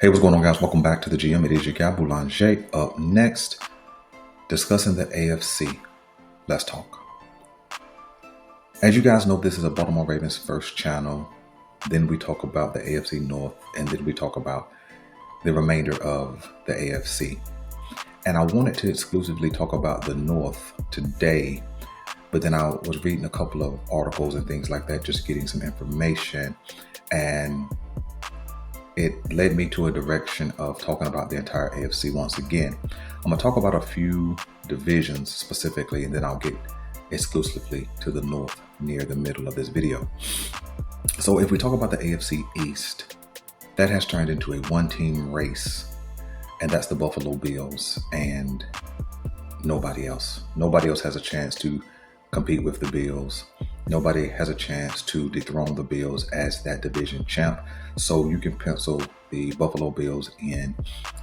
Hey, what's going on, guys? Welcome back to the GM. It is your guy, Boulanger. Up next, discussing the AFC. Let's talk. As you guys know, this is a Baltimore Ravens first channel. Then we talk about the AFC North, and then we talk about the remainder of the AFC. And I wanted to exclusively talk about the North today, but then I was reading a couple of articles and things like that, just getting some information, and it led me to a direction of talking about the entire AFC once again. I'm going to talk about a few divisions specifically, and then I'll get exclusively to the North near the middle of this video. So if we talk about the AFC East, that has turned into a one-team race, and that's the Buffalo Bills and nobody else. Nobody else has a chance to compete with the Bills. Nobody has a chance to dethrone the Bills as that division champ. So you can pencil the Buffalo Bills in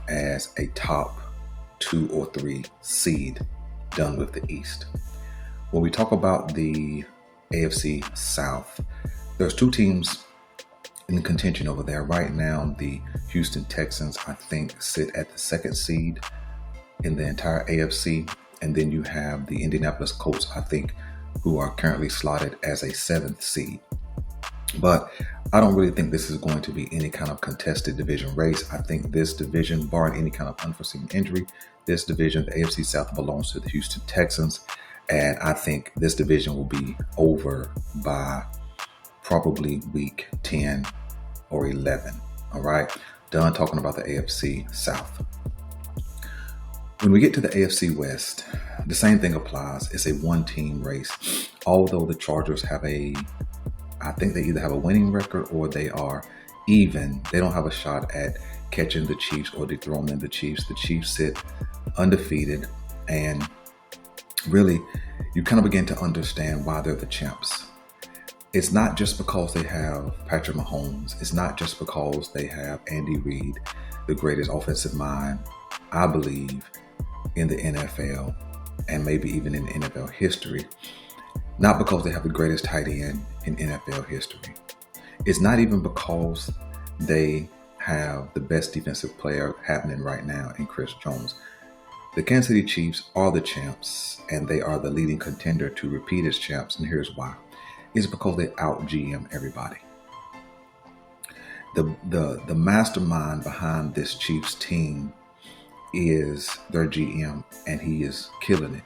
as a top 2 or 3 seed done with the East. When we talk about the AFC South, there's 2 teams in contention over there. Right now, the Houston Texans, I think, sit at the 2nd seed in the entire AFC. And then you have the Indianapolis Colts, I think, who are currently slotted as a 7th seed. But I don't really think this is going to be any kind of contested division race. I think this division, barring any kind of unforeseen injury, this division, the AFC South, belongs to the Houston Texans. And I think this division will be over by probably week 10 or 11. All right, done talking about the AFC South. When we get to the AFC West, the same thing applies. It's a one-team race. Although the Chargers have I think they either have a winning record or they are even. They don't have a shot at catching the Chiefs or dethroning the Chiefs. The Chiefs sit undefeated, and really, you kind of begin to understand why they're the champs. It's not just because they have Patrick Mahomes. It's not just because they have Andy Reid, the greatest offensive mind, I believe, in the NFL and maybe even in NFL history. Not because they have the greatest tight end in NFL history. It's not even because they have the best defensive player happening right now in Chris Jones. The Kansas City Chiefs are the champs, and they are the leading contender to repeat as champs, and here's why. It's because they out-GM everybody. The mastermind behind this Chiefs team is their GM, and he is killing it.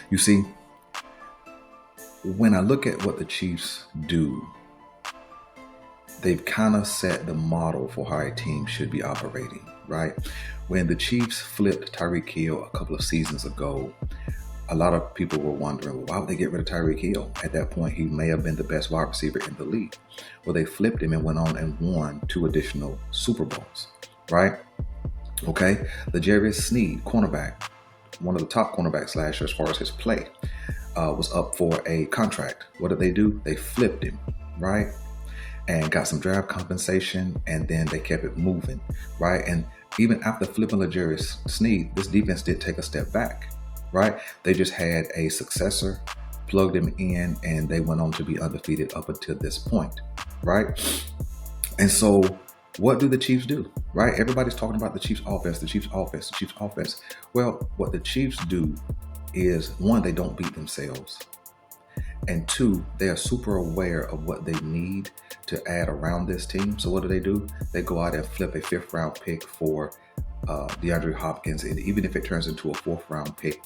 You see, when I look at what the Chiefs do, they've kind of set the model for how a team should be operating, right? When the Chiefs flipped Tyreek Hill a couple of seasons ago, a lot of people were wondering, well, why would they get rid of Tyreek Hill? At that point, he may have been the best wide receiver in the league. Well, they flipped him and went on and won 2 additional Super Bowls, right? Okay, L'Jarius Sneed, cornerback, one of the top cornerbacks last year as far as his play, was up for a contract. What did they do? They flipped him, right? And got some draft compensation, and then they kept it moving, right? And even after flipping L'Jarius Sneed, this defense did take a step back, right? They just had a successor, plugged him in, and they went on to be undefeated up until this point, right? And so what do the Chiefs do, right? Everybody's talking about the Chiefs offense, the Chiefs offense, the Chiefs offense. Well, what the Chiefs do is, 1, they don't beat themselves. And 2, they are super aware of what they need to add around this team. So what do? They go out and flip a 5th round pick for DeAndre Hopkins. And even if it turns into a 4th round pick,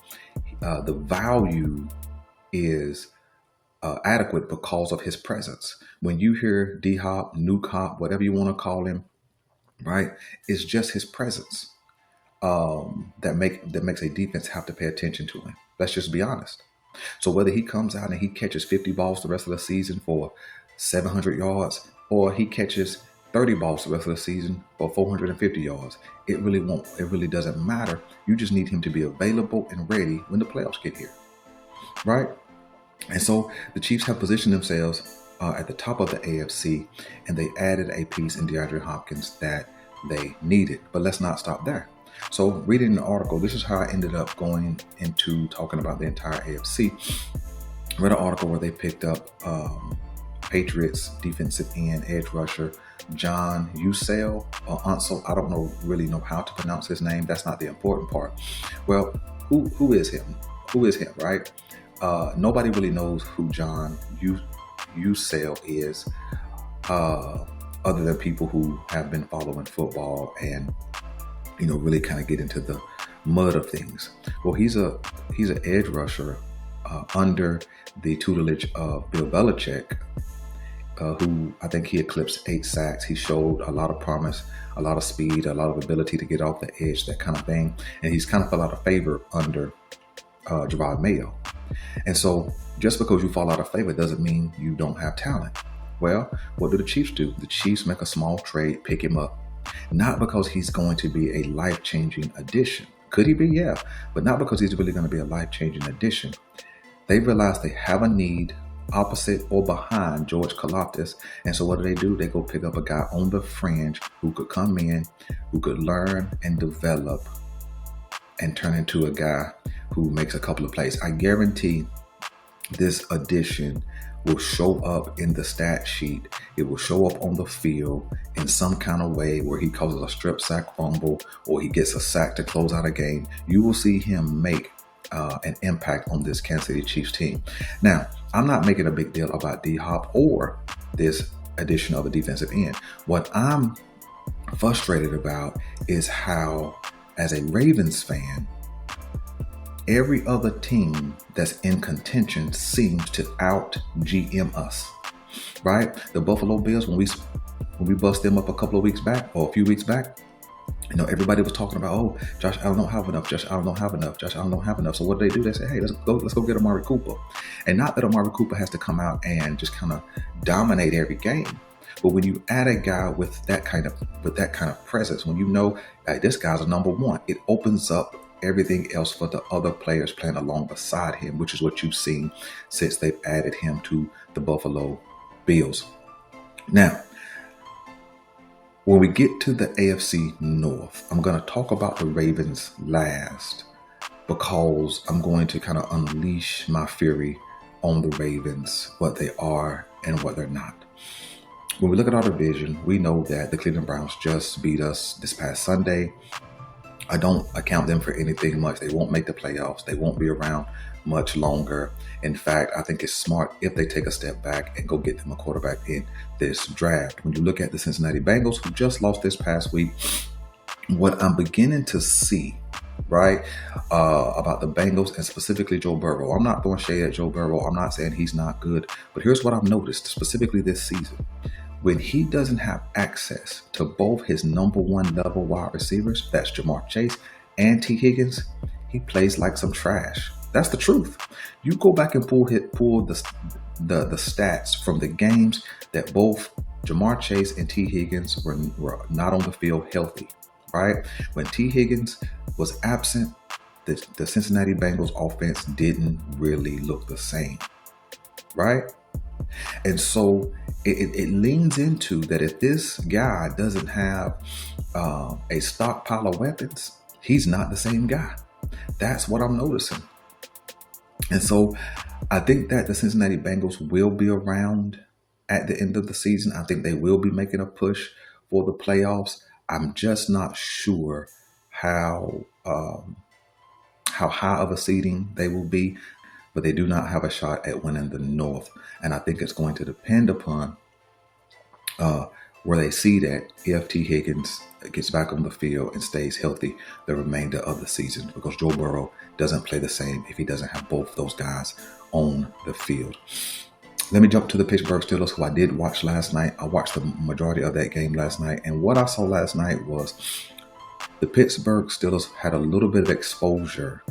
the value is adequate because of his presence. When you hear D-Hop, Nuke Hop, whatever you want to call him, right? It's just his presence that makes a defense have to pay attention to him. Let's just be honest. So whether he comes out and he catches 50 balls the rest of the season for 700 yards, or he catches 30 balls the rest of the season for 450 yards, it really doesn't matter. You just need him to be available and ready when the playoffs get here, right? And so the Chiefs have positioned themselves at the top of the AFC, and they added a piece in DeAndre Hopkins that they needed. But let's not stop there. So reading the article, this is how I ended up going into talking about the entire AFC. Read an article where they picked up Patriots defensive end, edge rusher, John Usail or Ansel. I don't really know how to pronounce his name. That's not the important part. Well, who is him? Who is him, right? Nobody really knows who John Usail is, other than people who have been following football and really kind of get into the mud of things. Well, he's an edge rusher under the tutelage of Bill Belichick, who I think he eclipsed 8 sacks. He showed a lot of promise, a lot of speed, a lot of ability to get off the edge, that kind of thing. And he's kind of fell out of favor under Jerod Mayo. And so just because you fall out of favor doesn't mean you don't have talent. Well, what do the Chiefs do? The Chiefs make a small trade, pick him up. Not because he's going to be a life-changing addition. Could he be? Yeah. But not because he's really going to be a life-changing addition. They realize they have a need opposite or behind George Karlaftis. And so what do? They go pick up a guy on the fringe who could come in, who could learn and develop and turn into a guy who makes a couple of plays. I guarantee this addition will show up in the stat sheet. It will show up on the field in some kind of way where he causes a strip sack fumble or he gets a sack to close out a game. You will see him make an impact on this Kansas City Chiefs team. Now, I'm not making a big deal about D-Hop or this addition of a defensive end. What I'm frustrated about is how, as a Ravens fan, every other team that's in contention seems to out GM us, right? The Buffalo Bills, when we bust them up a couple of weeks back or a few weeks back, everybody was talking about, oh, Josh Allen don't have enough. Josh Allen don't have enough. Josh Allen don't have enough. So what do? They say, hey, let's go get Amari Cooper. And not that Amari Cooper has to come out and just kind of dominate every game. But when you add a guy with that kind of presence, when this guy's a number one, it opens up everything else for the other players playing along beside him, which is what you've seen since they've added him to the Buffalo Bills. Now, when we get to the AFC North, I'm going to talk about the Ravens last because I'm going to kind of unleash my fury on the Ravens, what they are and what they're not. When we look at our division, we know that the Cleveland Browns just beat us this past Sunday. I don't account them for anything much. They won't make the playoffs. They won't be around much longer. In fact, I think it's smart if they take a step back and go get them a quarterback in this draft. When you look at the Cincinnati Bengals, who just lost this past week, what I'm beginning to see, right, about the Bengals and specifically Joe Burrow. I'm not throwing shade at Joe Burrow. I'm not saying he's not good. But here's what I've noticed, specifically this season. When he doesn't have access to both his number one level wide receivers, that's Ja'Marr Chase and T. Higgins, he plays like some trash. That's the truth. You go back and pull the stats from the games that both Ja'Marr Chase and T. Higgins were not on the field healthy, right? When T. Higgins was absent, the Cincinnati Bengals offense didn't really look the same, right? And so it leans into that if this guy doesn't have a stockpile of weapons, he's not the same guy. That's what I'm noticing. And so I think that the Cincinnati Bengals will be around at the end of the season. I think they will be making a push for the playoffs. I'm just not sure how high of a seeding they will be, but they do not have a shot at winning the North. And I think it's going to depend upon where they see that if T. Higgins gets back on the field and stays healthy the remainder of the season, because Joe Burrow doesn't play the same if he doesn't have both those guys on the field. Let me jump to the Pittsburgh Steelers, who I did watch last night. I watched the majority of that game last night. And what I saw last night was the Pittsburgh Steelers had a little bit of exposure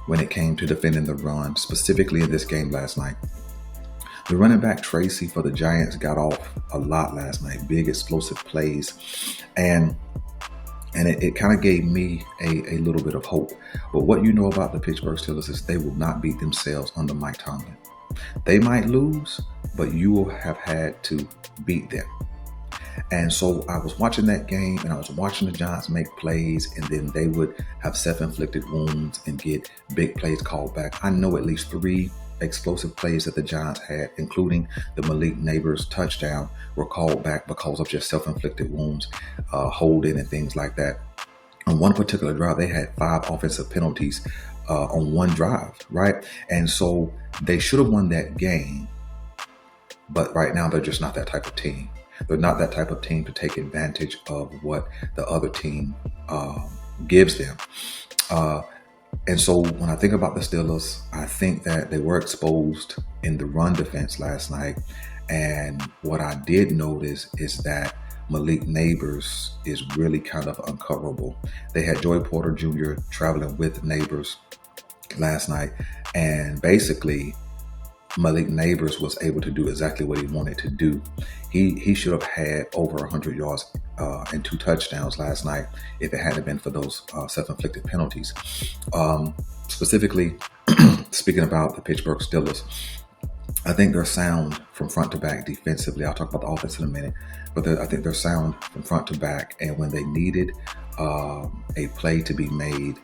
when it came to defending the run, specifically in this game last night. The running back Tracy for the Giants got off a lot last night, big explosive plays, and it kind of gave me a little bit of hope. But what you know about the Pittsburgh Steelers is they will not beat themselves under Mike Tomlin. They might lose, but you will have had to beat them. And so I was watching that game and I was watching the Giants make plays, and then they would have self-inflicted wounds and get big plays called back. I know at least 3 explosive plays that the Giants had, including the Malik Neighbors touchdown, were called back because of just self-inflicted wounds, holding and things like that. On one particular drive, they had 5 offensive penalties on one drive, right? And so they should have won that game, but right now they're just not that type of team. They're not that type of team to take advantage of what the other team gives them. And so when I think about the Steelers, I think that they were exposed in the run defense last night. And what I did notice is that Malik Neighbors is really kind of uncoverable. They had Joey Porter Jr. traveling with Neighbors last night, and basically Malik Neighbors was able to do exactly what he wanted to do. He should have had over 100 yards and 2 touchdowns last night if it hadn't been for those self-inflicted penalties. Specifically, speaking about the Pittsburgh Steelers, I think they're sound from front to back defensively. I'll talk about the offense in a minute, but I think they're sound from front to back. And when they needed a play to be made,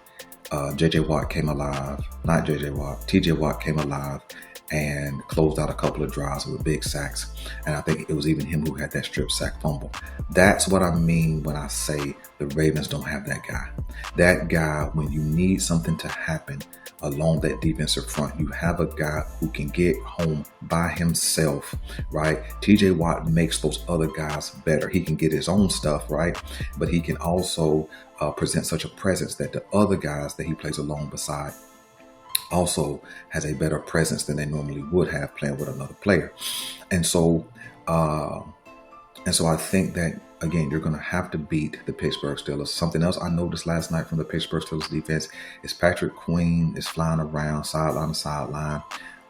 J.J. Watt came alive. Not J.J. Watt. T.J. Watt came alive and closed out a couple of drives with big sacks. And I think it was even him who had that strip sack fumble. That's what I mean when I say the Ravens don't have that guy. That guy, when you need something to happen along that defensive front, you have a guy who can get home by himself, right? TJ Watt makes those other guys better. He can get his own stuff, right? But he can also present such a presence that the other guys that he plays along beside also has a better presence than they normally would have playing with another player. And so I think that, again, you're going to have to beat the Pittsburgh Steelers. Something else I noticed last night from the Pittsburgh Steelers defense is Patrick Queen is flying around sideline to sideline,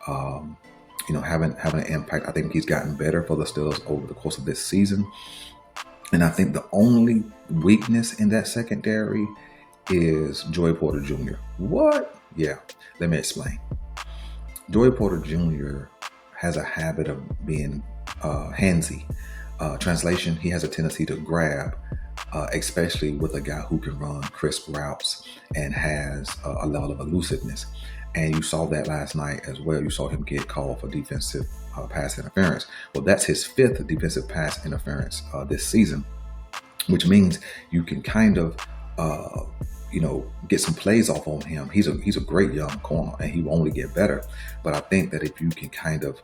having an impact. I think he's gotten better for the Steelers over the course of this season. And I think the only weakness in that secondary is Joey Porter Jr. What? Yeah, let me explain. Joey Porter Jr. has a habit of being handsy. Translation, he has a tendency to grab, especially with a guy who can run crisp routes and has a level of elusiveness. And you saw that last night as well. You saw him get called for defensive pass interference. Well, that's his 5th defensive pass interference this season, which means you can kind of get some plays off on him. He's a great young corner, and he will only get better. But I think that if you can kind of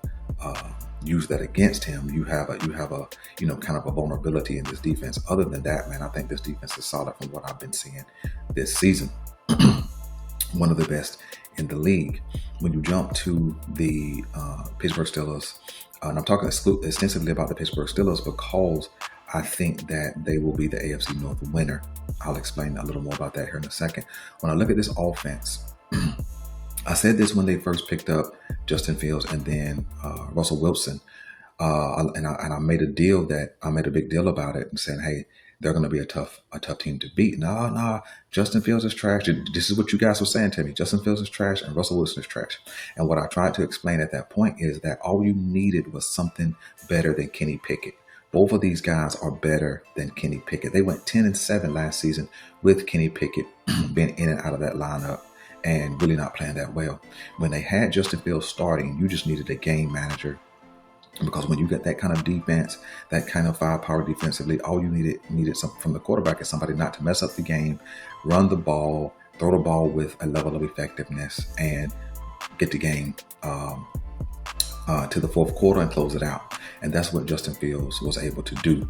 use that against him, you have a kind of a vulnerability in this defense. Other than that, man, I think this defense is solid from what I've been seeing this season. One of the best in the league. When you jump to the Pittsburgh Steelers, and I'm talking extensively about the Pittsburgh Steelers because I think that they will be the AFC North winner. I'll explain a little more about that here in a second. When I look at this offense, I said this when they first picked up Justin Fields and then Russell Wilson, and I made a big deal about it and saying, hey, they're going to be a tough team to beat. No, Justin Fields is trash. This is what you guys were saying to me. Justin Fields is trash and Russell Wilson is trash. And what I tried to explain at that point is that all you needed was something better than Kenny Pickett. Both of these guys are better than Kenny Pickett. They went 10-7 last season with Kenny Pickett being in and out of that lineup and really not playing that well. When they had Justin Fields starting, you just needed a game manager. Because when you get that kind of defense, that kind of firepower defensively, all you needed something from the quarterback is somebody not to mess up the game, run the ball, throw the ball with a level of effectiveness, and get the game to the fourth quarter and close it out. And that's what Justin Fields was able to do.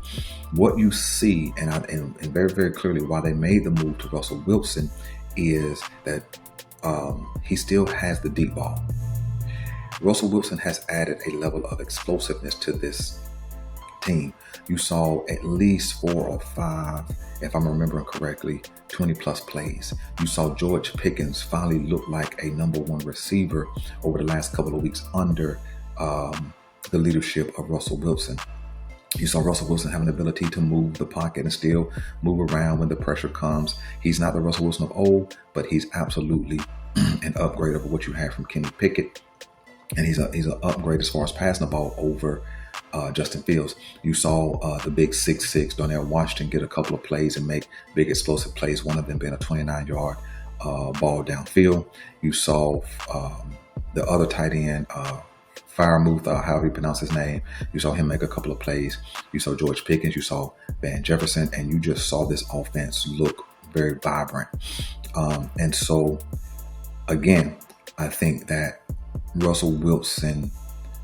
What you see, and very, very clearly why they made the move to Russell Wilson, is that he still has the deep ball. Russell Wilson has added a level of explosiveness to this team. You saw at least 4 or 5, if I'm remembering correctly, 20-plus plays. You saw George Pickens finally look like a number 1 receiver over the last couple of weeks under the leadership of Russell Wilson. You saw Russell Wilson have an ability to move the pocket and still move around when the pressure comes. He's not the Russell Wilson of old, but he's absolutely an upgrade over what you had from Kenny Pickett. And he's an upgrade as far as passing the ball over Justin Fields. You saw the big 6'6" Darnell Washington get a couple of plays and make big explosive plays, one of them being a 29-yard ball downfield. You saw the other tight end, Freiermuth, however you pronounce his name. You saw him make a couple of plays. You saw George Pickens. You saw Van Jefferson, and you just saw this offense look very vibrant. And so, again, I think that Russell Wilson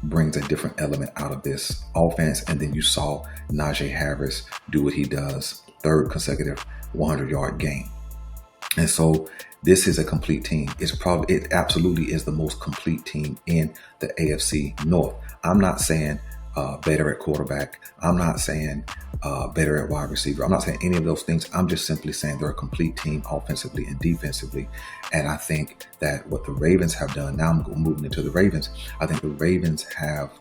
brings a different element out of this offense. And then you saw Najee Harris do what he does, third consecutive 100-yard game. And so this is a complete team. It absolutely is the most complete team in the AFC North. I'm not saying better at quarterback. I'm not saying better at wide receiver. I'm not saying any of those things. I'm just simply saying they're a complete team offensively and defensively. And I think that what the Ravens have done, now I'm moving into the Ravens, I think the Ravens have,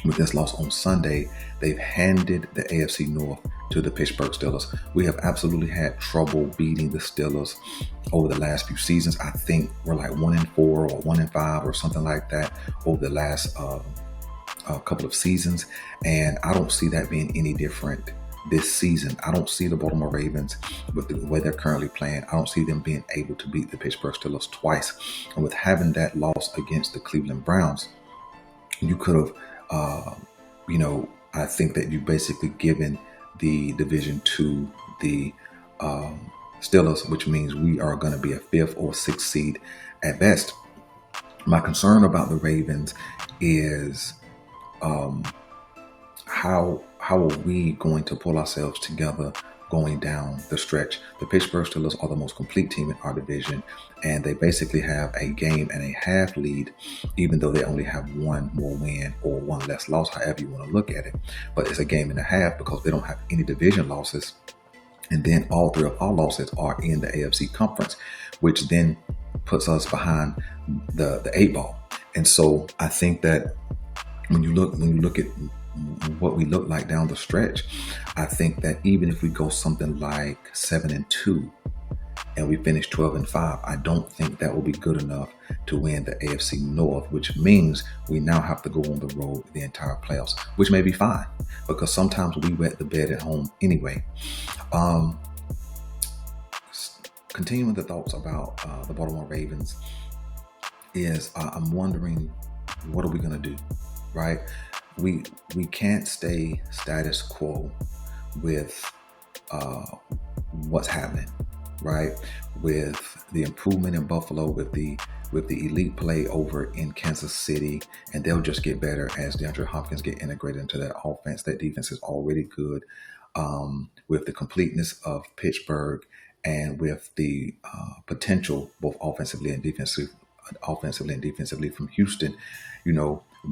with this loss on Sunday, they've handed the AFC North to the Pittsburgh Steelers. We have absolutely had trouble beating the Steelers over the last few seasons. I think we're like 1-4 or 1-5 or something like that over the last couple of seasons. And I don't see that being any different this season. I don't see the Baltimore Ravens, with the way they're currently playing, I don't see them being able to beat the Pittsburgh Steelers twice. And with having that loss against the Cleveland Browns, you could have, I think that you basically given the division to the Steelers, which means we are going to be a 5th or 6th seed at best. My concern about the Ravens is how are we going to pull ourselves together going down the stretch? The Pittsburgh Steelers are the most complete team in our division, and they basically have a game and a half lead, even though they only have one more win or one less loss, however you want to look at it. But it's a game and a half because they don't have any division losses. And then all 3 of our losses are in the AFC conference, which then puts us behind the 8 ball. And so I think that when you look at what we look like down the stretch, I think that even if we go something like 7-2 and we finish 12-5, I don't think that will be good enough to win the AFC North, which means we now have to go on the road the entire playoffs, which may be fine because sometimes we wet the bed at home anyway. Continuing the thoughts about the Baltimore Ravens is I'm wondering, what are we going to do, right? We can't stay status quo with what's happening, right? With the improvement in Buffalo, with the elite play over in Kansas City, and they'll just get better as DeAndre Hopkins get integrated into that offense. That defense is already good. With the completeness of Pittsburgh and with the potential both offensively and defensively from Houston,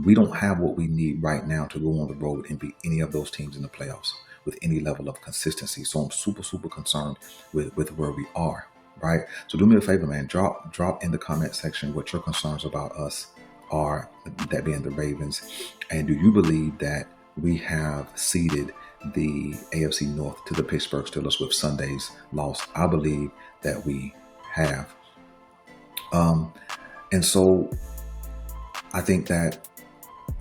we don't have what we need right now to go on the road and beat any of those teams in the playoffs with any level of consistency. So I'm super, super concerned with where we are, right? So do me a favor, man. Drop in the comment section what your concerns about us are, that being the Ravens. And do you believe that we have seeded the AFC North to the Pittsburgh Steelers with Sunday's loss? I believe that we have. And so I think that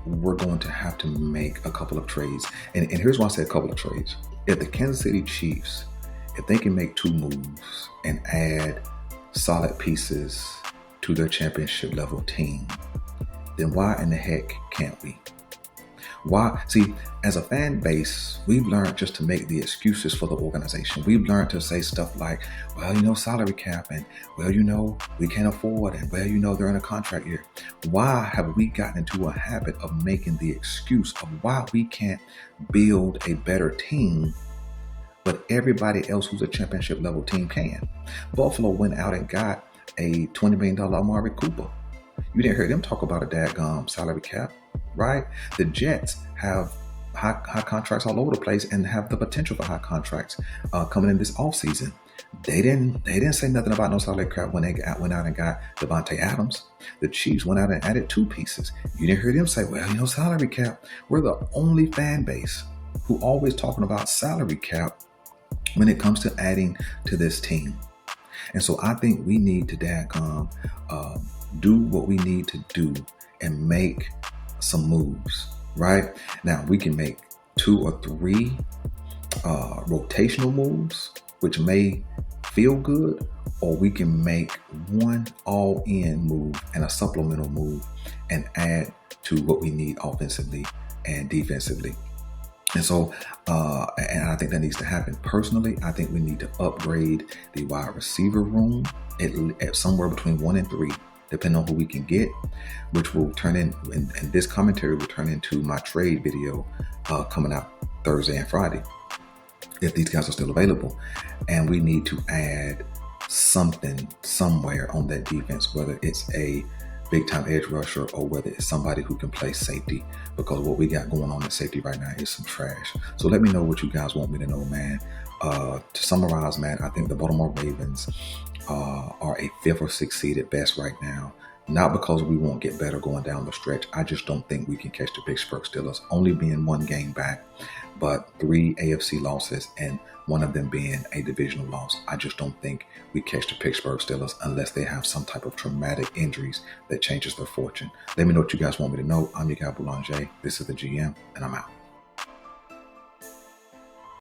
we're going to have to make a couple of trades. And here's why I say a couple of trades. If the Kansas City Chiefs, if they can make 2 moves and add solid pieces to their championship level team, then why in the heck can't we? Why? See, as a fan base, we've learned just to make the excuses for the organization. We've learned to say stuff like, well, salary cap, and well, we can't afford, and well, they're in a contract year. Why have we gotten into a habit of making the excuse of why we can't build a better team, but everybody else who's a championship level team can? Buffalo went out and got a $20 million Amari Cooper. You didn't hear them talk about a dadgum salary cap, right? The Jets have high contracts all over the place and have the potential for high contracts coming in this offseason. They didn't say nothing about no salary cap when they went out and got Devontae Adams. The Chiefs went out and added 2 pieces. You didn't hear them say, well, salary cap. We're the only fan base who always talking about salary cap when it comes to adding to this team. And so I think we need to do what we need to do and make some moves, right? Now we can make 2 or 3 rotational moves, which may feel good, or we can make one all-in move and a supplemental move and add to what we need offensively and defensively. And so, and I think that needs to happen. Personally, I think we need to upgrade the wide receiver room at somewhere between 1 and 3, depending on who we can get, which will turn in, and this commentary will turn into my trade video coming out Thursday and Friday, if these guys are still available. And we need to add something somewhere on that defense, whether it's a big time edge rusher or whether it's somebody who can play safety, because what we got going on at safety right now is some trash. So let me know what you guys want me to know, man. To summarize, man, I think the Baltimore Ravens are a 5th or 6th seed at best right now. Not because we won't get better going down the stretch. I just don't think we can catch the Pittsburgh Steelers, only being 1 game back, but 3 AFC losses and one of them being a divisional loss. I just don't think we catch the Pittsburgh Steelers unless they have some type of traumatic injuries that changes their fortune. Let me know what you guys want me to know. I'm your guy Boulanger. This is the GM, and I'm out.